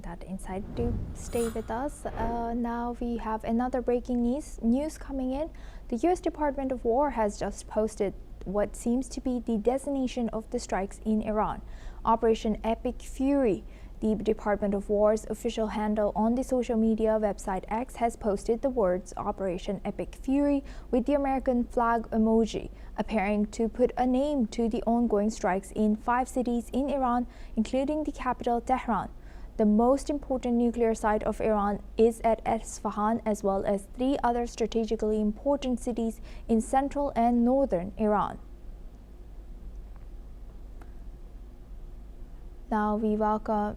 that insight. Do stay with us. Now we have another breaking news coming in. The U.S. Department of War has just posted what seems to be the designation of the strikes in Iran, Operation Epic Fury. The Department of War's official handle on the social media website X has posted the words Operation Epic Fury with the American flag emoji, appearing to put a name to the ongoing strikes in 5 cities in Iran, including the capital Tehran. The most important nuclear site of Iran is at Esfahan, as well as 3 other strategically important cities in central and northern Iran. Now we welcome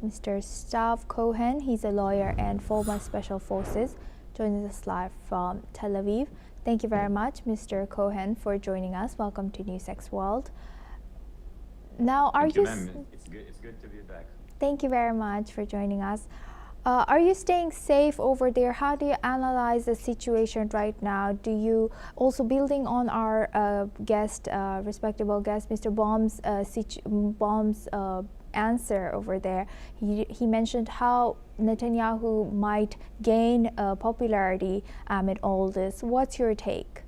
Mr. Stav Cohen. He's a lawyer and former Special Forces, joining us live from Tel Aviv. Thank you very much, Mr. Cohen, for joining us. Welcome to NewsX World. Now, Thank you, ma'am. It's good to be back. Thank you very much for joining us. Are you staying safe over there? How do you analyze the situation right now? Do you, also building on our respectable guest, Mr. Baum's answer over there, he mentioned how Netanyahu might gain popularity amid all this. What's your take?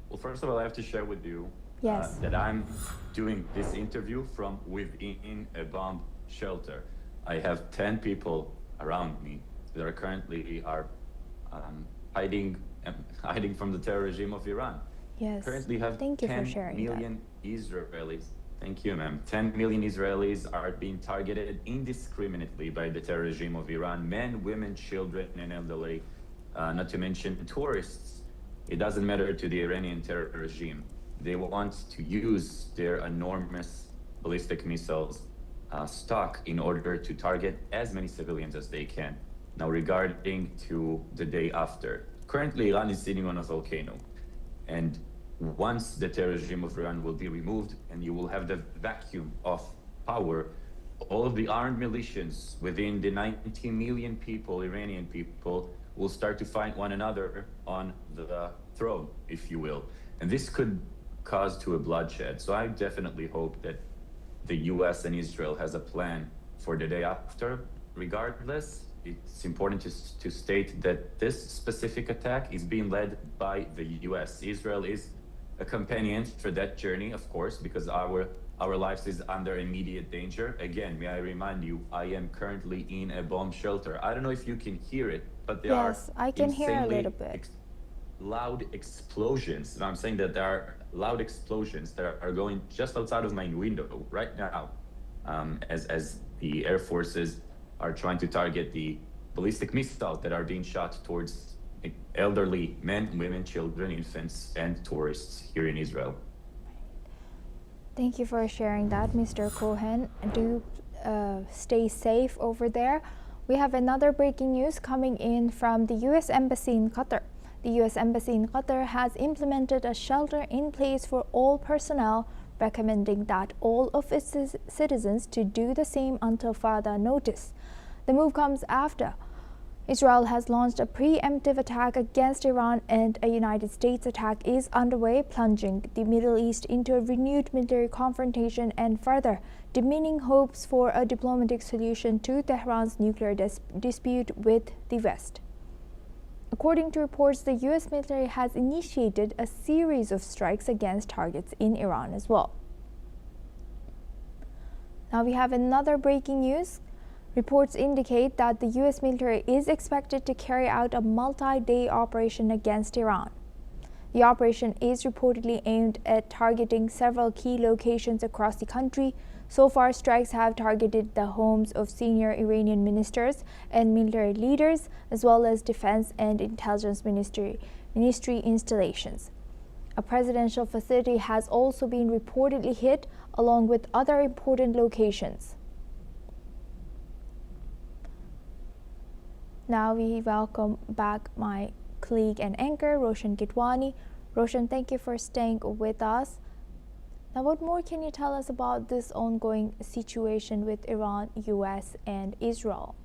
Well, first of all, I have to share with you that I'm doing this interview from within a bomb shelter. I have 10 people around me that are currently hiding from the terror regime of Iran. Yes. Currently have Thank you 10 for sharing million that. Israelis. Thank you, ma'am. 10 million Israelis are being targeted indiscriminately by the terror regime of Iran. Men, women, children, and elderly, not to mention tourists. It doesn't matter to the Iranian terror regime. They want to use their enormous ballistic missiles stock in order to target as many civilians as they can. Now, regarding to the day after, currently Iran is sitting on a volcano, and once the terror regime of Iran will be removed and you will have the vacuum of power, all of the armed militias within the 90 million people, Iranian people, will start to fight one another on the throne, if you will. And this could cause to a bloodshed. So I definitely hope that the US and Israel has a plan for the day after. Regardless, it's important to state that this specific attack is being led by the US. Israel is a companion for that journey, of course, because our lives is under immediate danger. Again, may I remind you, I am currently in a bomb shelter. I don't know if you can hear it, but there are I can hear a little bit. Loud explosions. And I'm saying that there are loud explosions that are going just outside of my window right now, as the air forces are trying to target the ballistic missiles that are being shot towards elderly men, women, children, infants, and tourists here in Israel. Thank you for sharing that, Mr. Cohen. Do stay safe over there. We have another breaking news coming in from the U.S. Embassy in Qatar. The U.S. Embassy in Qatar has implemented a shelter in place for all personnel, recommending that all of its citizens to do the same until further notice. The move comes after Israel has launched a preemptive attack against Iran, and a United States attack is underway, plunging the Middle East into a renewed military confrontation and further demeaning hopes for a diplomatic solution to Tehran's nuclear dispute with the West. According to reports, the U.S. military has initiated a series of strikes against targets in Iran as well. Now we have another breaking news. Reports indicate that the U.S. military is expected to carry out a multi-day operation against Iran. The operation is reportedly aimed at targeting several key locations across the country. So far, strikes have targeted the homes of senior Iranian ministers and military leaders, as well as defense and intelligence ministry installations. A presidential facility has also been reportedly hit, along with other important locations. Now we welcome back my colleague and anchor, Roshan Gitwani. Roshan, thank you for staying with us. Now, what more can you tell us about this ongoing situation with Iran, US, and Israel?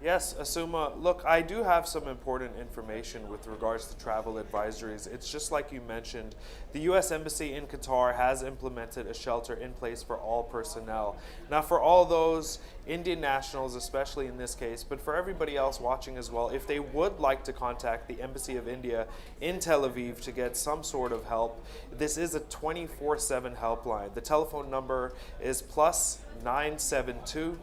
Yes, Asuma, look, I do have some important information with regards to travel advisories. It's just like you mentioned, the U.S. Embassy in Qatar has implemented a shelter in place for all personnel. Now, for all those Indian nationals, especially in this case, but for everybody else watching as well, if they would like to contact the Embassy of India in Tel Aviv to get some sort of help, this is a 24/7 helpline. The telephone number is plus 972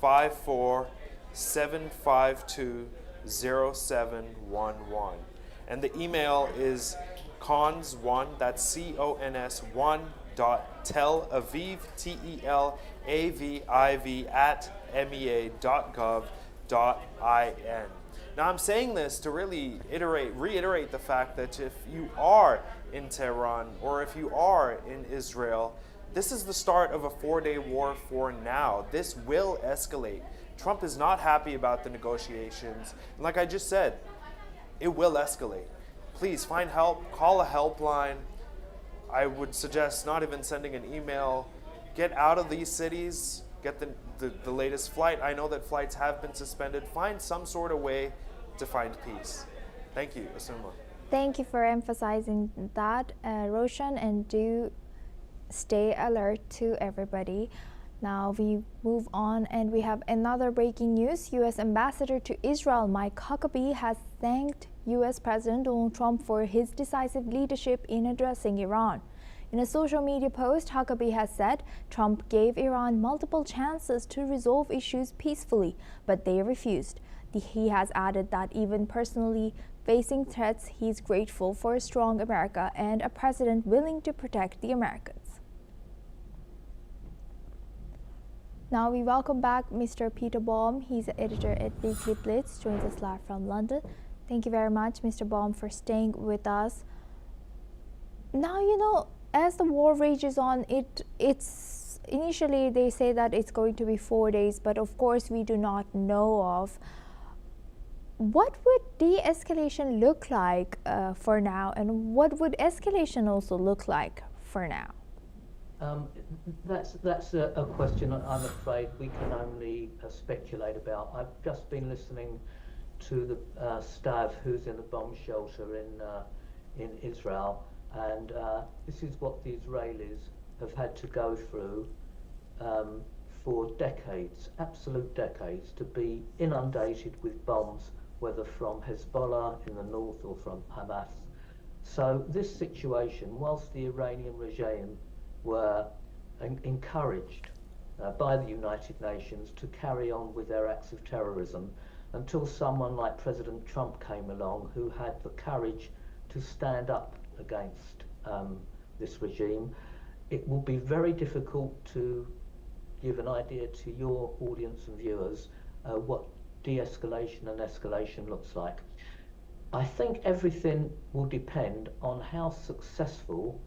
54 752-0711. And the email is cons1, that's CONS1 Tel Aviv, TELAVIV @mea.gov.in. Now I'm saying this to really reiterate the fact that if you are in Tehran or if you are in Israel, this is the start of a 4-day war for now. This will escalate. Trump is not happy about the negotiations. And like I just said, it will escalate. Please find help, call a helpline. I would suggest not even sending an email. Get out of these cities, get the latest flight. I know that flights have been suspended. Find some sort of way to find peace. Thank you, Asuma. Thank you for emphasizing that, Roshan, and do stay alert to everybody. Now we move on and we have another breaking news. U.S. Ambassador to Israel Mike Huckabee has thanked U.S. President Donald Trump for his decisive leadership in addressing Iran. In a social media post, Huckabee has said Trump gave Iran multiple chances to resolve issues peacefully, but they refused. He has added that even personally facing threats, he is grateful for a strong America and a president willing to protect the Americans. Now we welcome back Mr. Peter Baum. He's an editor at Weekly Blitz, joins us live from London. Thank you very much, Mr. Baum, for staying with us. Now, as the war rages on, it's initially they say that it's going to be 4 days, but of course we do not know of. What would de-escalation look like for now, and what would escalation also look like for now? That's a question I'm afraid we can only speculate about. I've just been listening to the Stav, who's in the bomb shelter in Israel, and this is what the Israelis have had to go through for decades, absolute decades, to be inundated with bombs, whether from Hezbollah in the north or from Hamas. So this situation, whilst the Iranian regime were encouraged by the United Nations to carry on with their acts of terrorism, until someone like President Trump came along who had the courage to stand up against this regime. It will be very difficult to give an idea to your audience and viewers what de-escalation and escalation looks like. I think everything will depend on how successful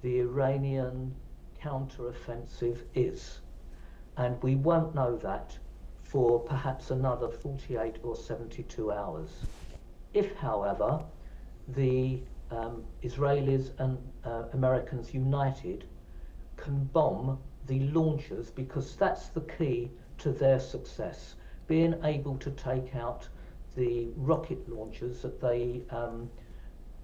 the Iranian counter-offensive is, and we won't know that for perhaps another 48 or 72 hours. If, however, the Israelis and Americans united can bomb the launchers, because that's the key to their success, being able to take out the rocket launchers that they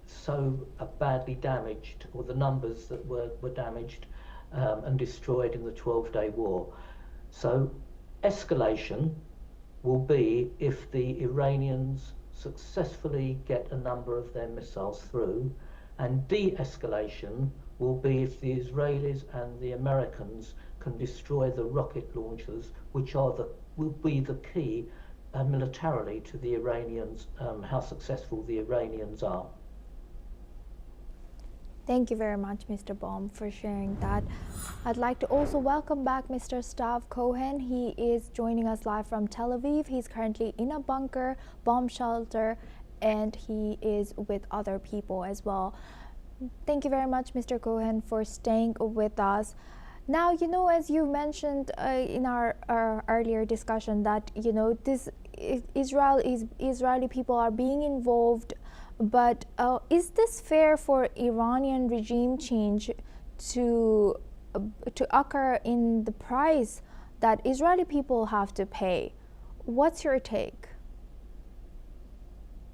so badly damaged, or the numbers that were damaged and destroyed in the 12-day war. So escalation will be if the Iranians successfully get a number of their missiles through, and de-escalation will be if the Israelis and the Americans can destroy the rocket launchers, which will be the key militarily to the Iranians, how successful the Iranians are. Thank you very much, Mr. Baum, for sharing that. I'd like to also welcome back Mr. Stav Cohen. He is joining us live from Tel Aviv. He's currently in a bunker, bomb shelter, and he is with other people as well. Thank you very much, Mr. Cohen, for staying with us. Now, as you mentioned in our earlier discussion, that Israeli people are being involved. But is this fair for Iranian regime change to occur in the price that Israeli people have to pay? What's your take?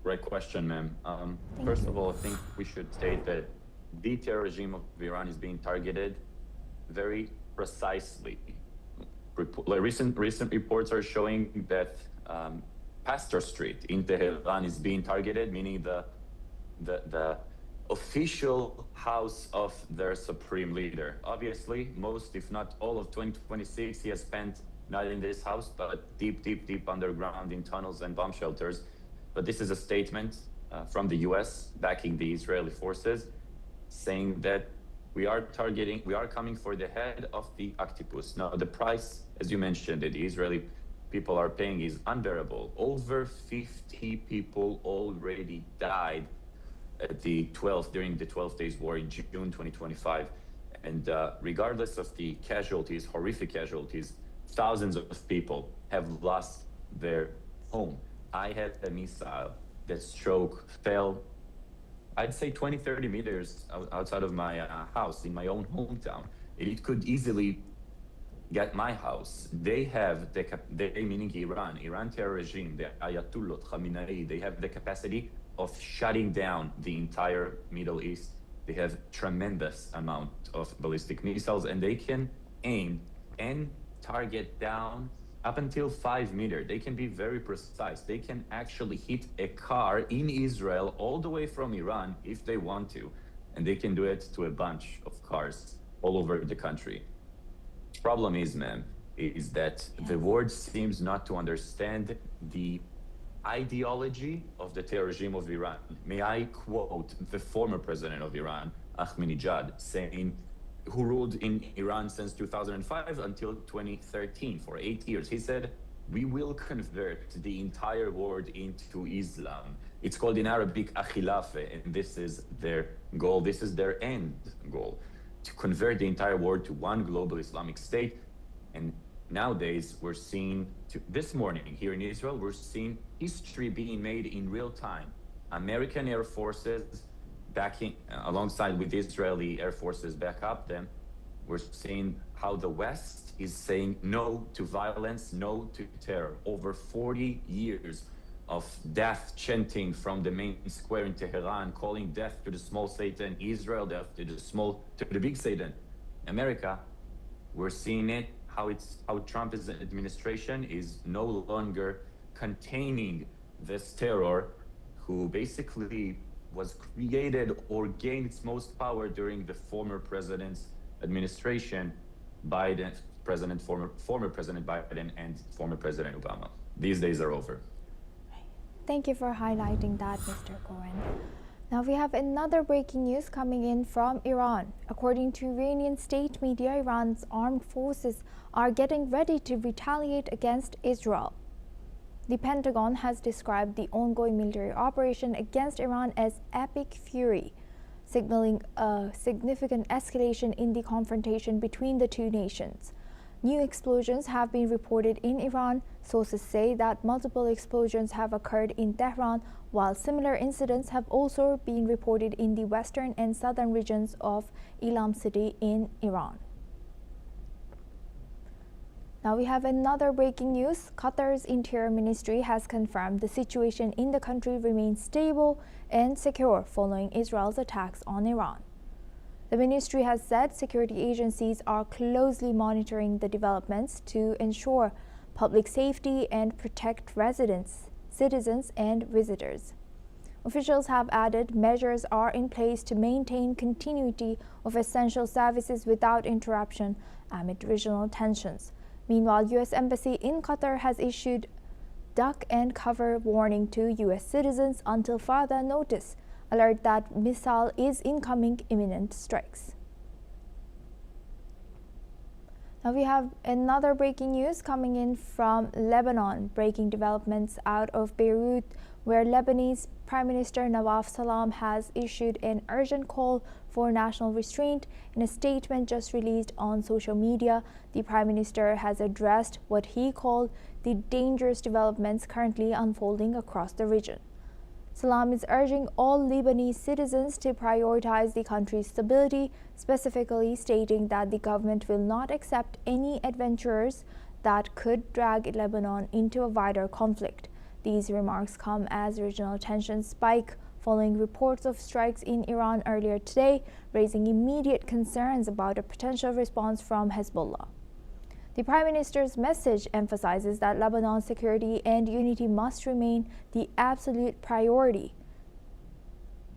Great question, ma'am. First of all, I think we should state that the terror regime of Iran is being targeted very precisely. Recent reports are showing that Pastor Street in Tehran is being targeted, meaning the official house of their supreme leader. Obviously, most, if not all of 2026, he has spent not in this house, but deep underground in tunnels and bomb shelters. But this is a statement from the US backing the Israeli forces, saying that we are coming for the head of the octopus. Now, the price, as you mentioned, that the Israeli people are paying is unbearable. Over 50 people already died during the 12 days war in June 2025. And regardless of the casualties, horrific casualties, thousands of people have lost their home. I had a missile that fell, I'd say 20, 30 meters outside of my house in my own hometown. It could easily get my house. They have, meaning Iran terror regime, the Ayatollah Khamenei, they have the capacity of shutting down the entire Middle East. They have tremendous amount of ballistic missiles, and they can aim and target down up until 5 meters. They can be very precise. They can actually hit a car in Israel all the way from Iran if they want to. And they can do it to a bunch of cars all over the country. Problem is, ma'am, is that the world seems not to understand the ideology of the terror regime of Iran. May I quote the former president of Iran, Ahmadinejad, saying, who ruled in Iran since 2005 until 2013 for 8 years. He said, we will convert the entire world into Islam. It's called in Arabic Akhilafe, and this is their goal. This is their end goal, to convert the entire world to one global Islamic state. And nowadays we're seeing, this morning here in Israel, we're seeing history being made in real time. American Air Forces backing, alongside with Israeli Air Forces back up them, we're seeing how the West is saying no to violence, no to terror. Over 40 years of death chanting from the main square in Tehran, calling death to the small Satan, Israel death to the big Satan. America, we're seeing it, how Trump's administration is no longer containing this terror, who basically was created or gained its most power during the former president's administration, former President Biden and former President Obama. These days are over. Thank you for highlighting that, Mr. Cohen. Now we have another breaking news coming in from Iran. According to Iranian state media, Iran's armed forces are getting ready to retaliate against Israel. The Pentagon has described the ongoing military operation against Iran as epic fury, signaling a significant escalation in the confrontation between the two nations. New explosions have been reported in Iran. Sources say that multiple explosions have occurred in Tehran, while similar incidents have also been reported in the western and southern regions of Ilam city in Iran. Now we have another breaking news. Qatar's Interior Ministry has confirmed the situation in the country remains stable and secure following Israel's attacks on Iran. The ministry has said security agencies are closely monitoring the developments to ensure public safety and protect residents, citizens, and visitors. Officials have added measures are in place to maintain continuity of essential services without interruption amid regional tensions. Meanwhile, U.S. Embassy in Qatar has issued duck and cover warning to U.S. citizens until further notice, alert that missile is incoming, imminent strikes. Now we have another breaking news coming in from Lebanon, breaking developments out of Beirut, where Lebanese Prime Minister Nawaf Salam has issued an urgent call for national restraint. In a statement just released on social media, the Prime Minister has addressed what he called the dangerous developments currently unfolding across the region. Salam is urging all Lebanese citizens to prioritize the country's stability, specifically stating that the government will not accept any adventurers that could drag Lebanon into a wider conflict. These remarks come as regional tensions spike following reports of strikes in Iran earlier today, raising immediate concerns about a potential response from Hezbollah. The Prime Minister's message emphasizes that Lebanon's security and unity must remain the absolute priority.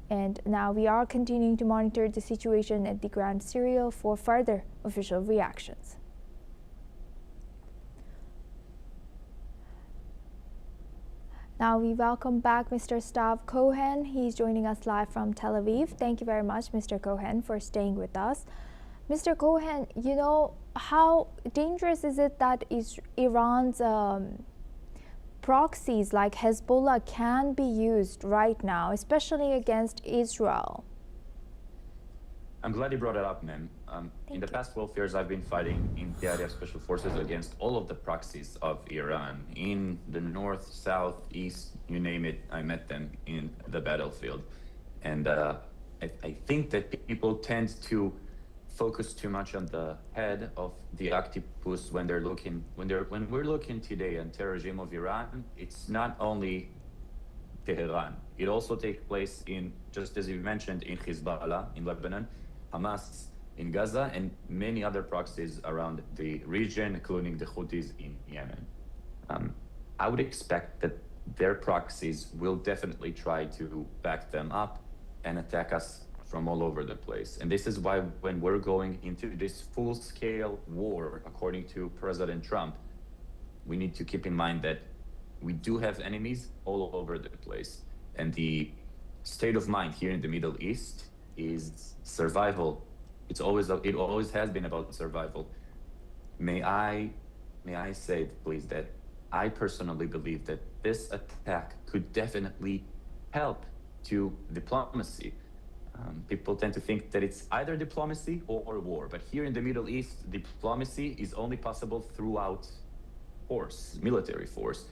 And now we are continuing to monitor the situation at the Grand Syria for further official reactions. Now we welcome back Mr. Stav Cohen. He's joining us live from Tel Aviv. Thank you very much, Mr. Cohen, for staying with us. Mr. Cohen, you know, how dangerous is it that Iran's proxies like Hezbollah can be used right now, especially against Israel? I'm glad you brought it up, ma'am. In the past 12 years, I've been fighting in the area of special forces against all of the proxies of Iran. In the north, south, east, you name it, I met them in the battlefield. And I think that people tend to focus too much on the head of the octopus when we're looking today at the regime of Iran. It's not only Tehran. It also takes place in, just as you mentioned, in Hezbollah in Lebanon, Hamas in Gaza, and many other proxies around the region, including the Houthis in Yemen. I would expect that their proxies will definitely try to back them up and attack us from all over the place. And this is why when we're going into this full-scale war, according to President Trump, we need to keep in mind that we do have enemies all over the place. And the state of mind here in the Middle East is survival. It always has been about survival. May I say, please, that I personally believe that this attack could definitely help to diplomacy. People tend to think that it's either diplomacy or war, but here in the Middle East, diplomacy is only possible throughout force, military force.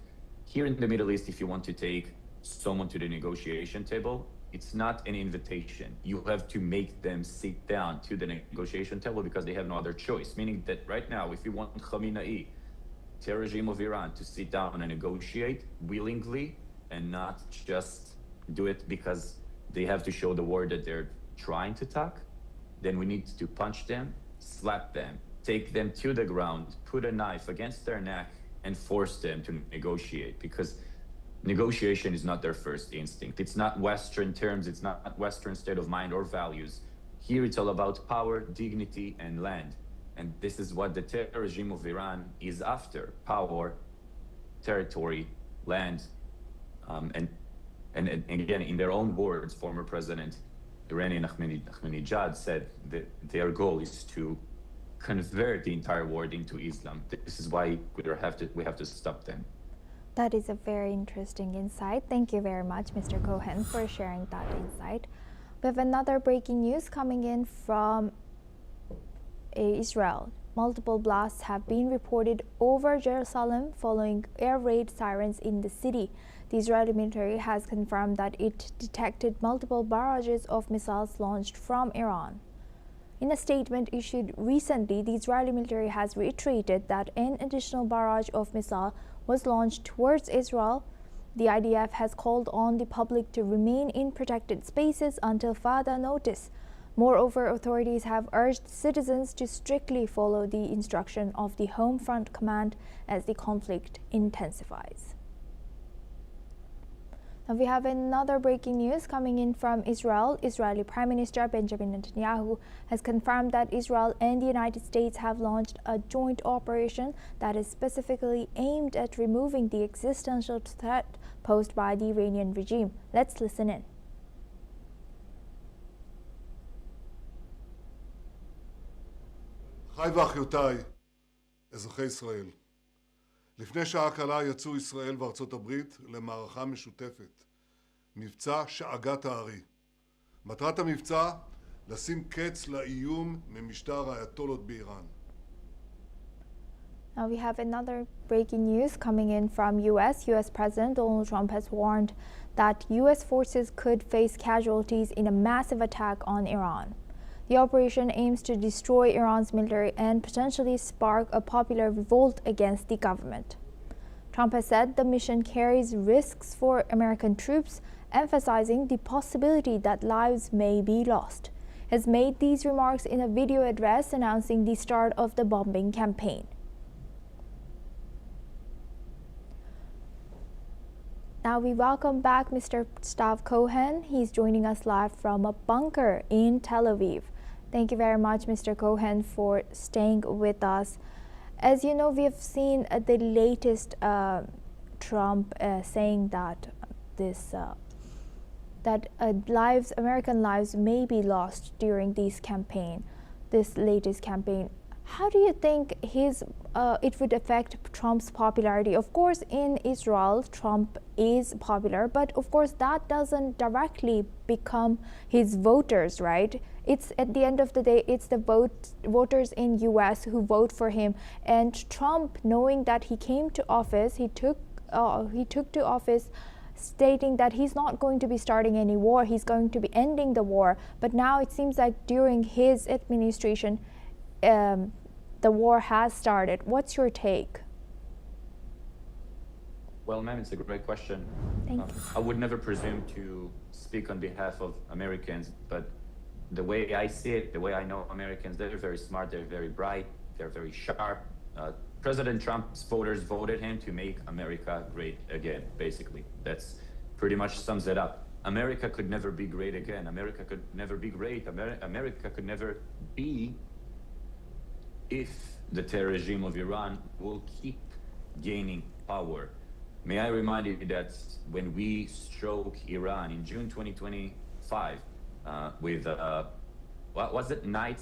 Here in the Middle East, if you want to take someone to the negotiation table, it's not an invitation. You have to make them sit down to the negotiation table because they have no other choice. Meaning that right now, if you want Khamenei, the regime of Iran, to sit down and negotiate willingly and not just do it because they have to show the world that they're trying to talk, then we need to punch them, slap them, take them to the ground, put a knife against their neck, and force them to negotiate, because negotiation is not their first instinct. It's not Western terms, it's not Western state of mind or values. Here it's all about power, dignity, and land. And this is what the terror regime of Iran is after: power, territory, land, and again, in their own words, former President Iranian Ahmadinejad said that their goal is to convert the entire world into Islam. This is why we have to stop them. That is a very interesting insight. Thank you very much, Mr. Cohen, for sharing that insight. We have another breaking news coming in from Israel. Multiple blasts have been reported over Jerusalem following air raid sirens in the city. The Israeli military has confirmed that it detected multiple barrages of missiles launched from Iran. In a statement issued recently, the Israeli military has reiterated that an additional barrage of missiles was launched towards Israel. The IDF has called on the public to remain in protected spaces until further notice. Moreover, authorities have urged citizens to strictly follow the instruction of the Home Front Command as the conflict intensifies. Now we have another breaking news coming in from Israel. Israeli Prime Minister Benjamin Netanyahu has confirmed that Israel and the United States have launched a joint operation that is specifically aimed at removing the existential threat posed by the Iranian regime. Let's listen in. אחיי ואחיותיי, אזרחי ישראל, לפני שעה קלה יצאו ישראל וארצות הברית למערכה משותפת, מבצע שאגת הארי. מטרת המבצע, לשים קץ לאיום ממשטר האייתולות באיראן. Now we have another breaking news coming in from US. US President Donald Trump has warned that US forces could face casualties in a massive attack on Iran. The The operation aims to destroy Iran's military and potentially spark a popular revolt against the government. Trump has said the mission carries risks for American troops, emphasizing the possibility that lives may be lost. He has made these remarks in a video address announcing the start of the bombing campaign. Now we welcome back Mr. Stav Cohen. He's joining us live from a bunker in Tel Aviv. Thank you very much, Mr. Cohen, for staying with us. As you know, we have seen the latest Trump saying that American lives may be lost during this latest campaign. How do you think it would affect Trump's popularity? Of course, in Israel, Trump is popular, but of course that doesn't directly become his voters, right? It's at the end of the day, it's the voters in US who vote for him. And Trump, knowing that he came to office, he took to office stating that he's not going to be starting any war, he's going to be ending the war. But now it seems like during his administration, the war has started. What's your take? Well, ma'am, it's a great question. Thank you. I would never presume to speak on behalf of Americans, but the way I see it, the way I know Americans, they're very smart, they're very bright, they're very sharp. President Trump's voters voted him to make America great again, basically. That's pretty much sums it up. America could never be great again. America could never be great. America could never be if the terror regime of Iran will keep gaining power. May I remind you that when we struck Iran in June 2025 with, what was it, Midnight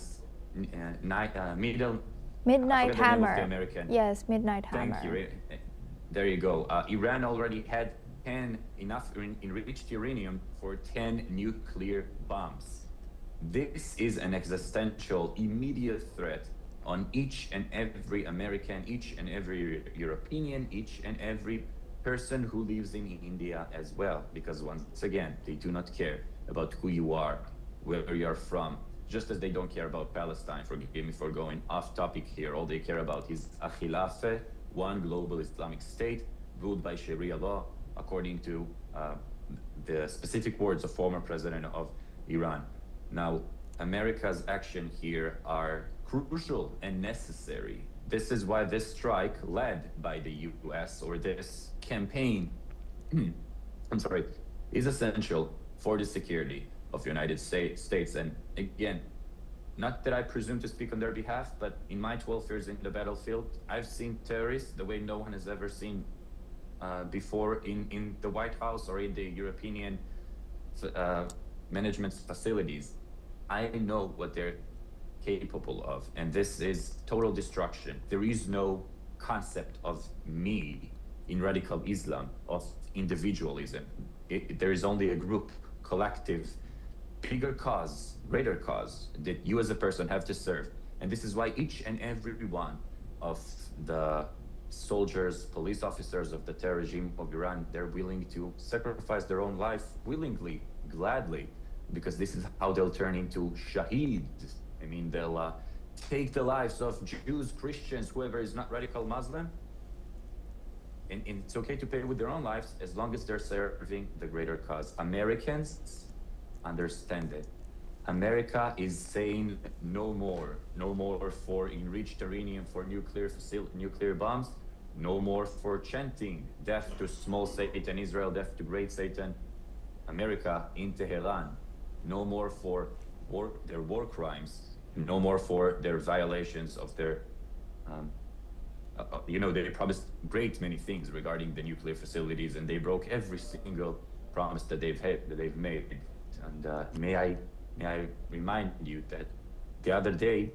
Hammer. American. Yes, Midnight Hammer. Thank you. There you go. Iran already had enough enriched uranium for 10 nuclear bombs. This is an existential, immediate threat on each and every American, each and every European, each and every person who lives in India as well. Because once again, they do not care about who you are, where you are from, just as they don't care about Palestine. Forgive me for going off topic here. All they care about is a khilafah, one global Islamic state ruled by Sharia law, according to the specific words of former president of Iran. Now, America's action here are crucial and necessary. This is why this strike led by the US, or this campaign, is essential for the security of the United States. And again, not that I presume to speak on their behalf, but in my 12 years in the battlefield, I've seen terrorists the way no one has ever seen before in the White House or in the European management facilities. I know what they're capable of, and this is total destruction. There is no concept of me in radical Islam, of individualism. There is only a group, collective, bigger cause, greater cause that you as a person have to serve. And this is why each and every one of the soldiers, police officers of the terror regime of Iran, they're willing to sacrifice their own life willingly, gladly, because this is how they'll turn into shaheeds. I mean, they'll take the lives of Jews, Christians, whoever is not radical Muslim. And it's okay to pay with their own lives as long as they're serving the greater cause. Americans understand it. America is saying no more for enriched uranium, for nuclear bombs, no more for chanting death to small Satan, Israel, death to great Satan. America in Tehran, no more for their war crimes, no more for their violations of their, they promised many things regarding the nuclear facilities, and they broke every single promise that they've made. And may I remind you that the other day,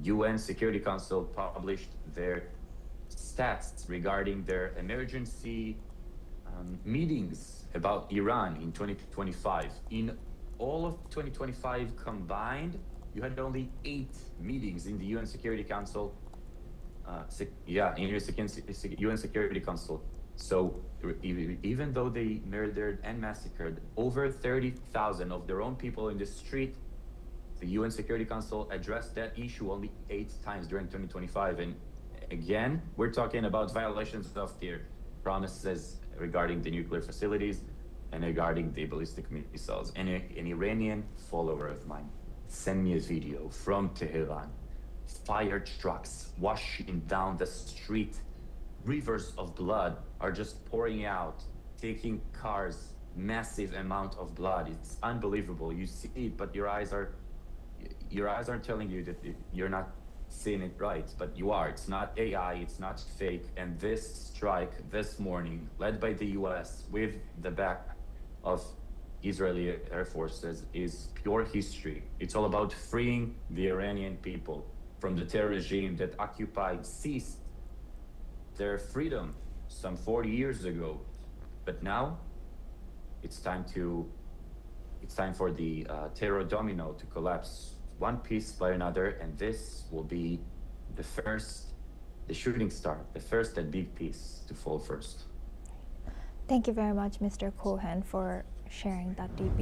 UN Security Council published their stats regarding their emergency meetings about Iran in 2025. In all of 2025 combined, you had only 8 meetings in the UN Security Council. UN Security Council. So even though they murdered and massacred over 30,000 of their own people in the street, The UN Security Council addressed that issue only 8 times during 2025. And again, we're talking about violations of their promises regarding the nuclear facilities and regarding the ballistic missiles. And an Iranian follower of mine sent me a video from Tehran. Fire trucks washing down the street. Rivers of blood are just pouring out, taking cars, massive amount of blood. It's unbelievable. You see it, but your eyes aren't telling you that you're not seeing it right, but you are. It's not AI, it's not fake. And this strike this morning, led by the US with the back of Israeli Air Forces, is pure history. It's all about freeing the Iranian people from the terror regime that seized their freedom some 40 years ago. But now it's time for the terror domino to collapse one piece by another, and this will be the shooting star, the first and big piece to fall first. Thank you very much, Mr. Cohen, for sharing that deep